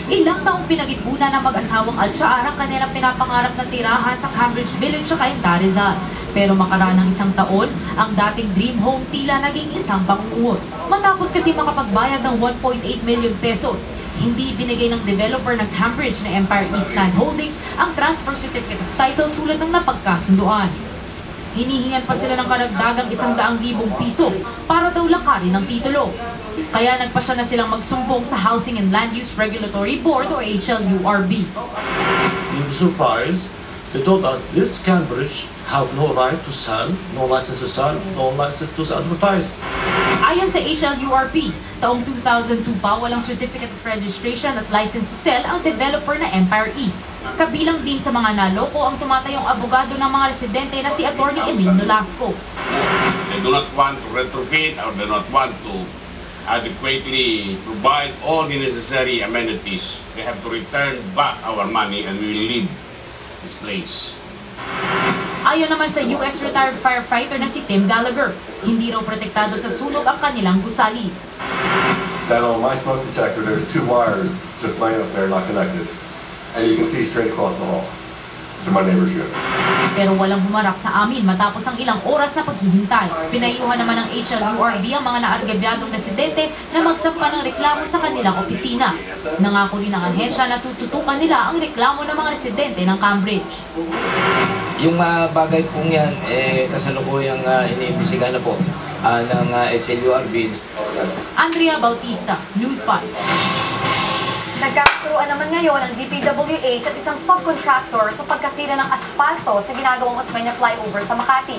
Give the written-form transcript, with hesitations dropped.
Ilang taong pinag-ipunan ng mag-asawang Al-Shaar ang kanilang pinapangarap na tirahan sa Cambridge Village sa Cainta, Rizal. Pero makaraan ng isang taon, ang dating dream home tila naging isang bangungot. Matapos kasi makapagbayad ng 1.8 million pesos, hindi binigay ng developer ng Cambridge na Empire East Land Holdings ang transfer certificate of title tulad ng napagkasunduan. Hinihingan pa sila ng karagdagang 100,000 piso para daw lakarin ng titulo. Kaya nagpasya na silang magsumbong sa Housing and Land Use Regulatory Board o HLURB. In surprise, they told us this Cambridge have no right to sell, no license to sell, no license to advertise. Ayon sa HLURB, taong 2002 pa walang certificate of registration at license to sell ang developer na Empire East. Kabilang din sa mga naloko ang tumatayong abogado ng mga residente na si Atty. Emil Nolasco. They do not want to retrofit or they not want to adequately provide all the necessary amenities. They have to return back our money and we will leave this place. Ayon naman sa US retired firefighter na si Tim Gallagher, hindi raw protektado sa sunog ang kanilang gusali. That on my smoke detector, there's 2 wires just laying up there, not connected. And you can see straight across the hall to my neighbor's unit. Pero walang humarap sa amin matapos ang ilang oras na paghihintay. Pinayuhan naman ng HLURB ang mga naargabyadong residente na magsampa ng reklamo sa kanilang opisina. Nangako din ang ahensya na tututukan nila ang reklamo ng mga residente ng Cambridge. Yung bagay pong yan, kasalukuyang iniimbisigan na po ng HLURB. Andrea Bautista, News 5. Nagkakaroon naman ngayon ang DPWH at isang subcontractor sa pagkasira ng asfalto sa ginagawang Osmeña flyover sa Makati.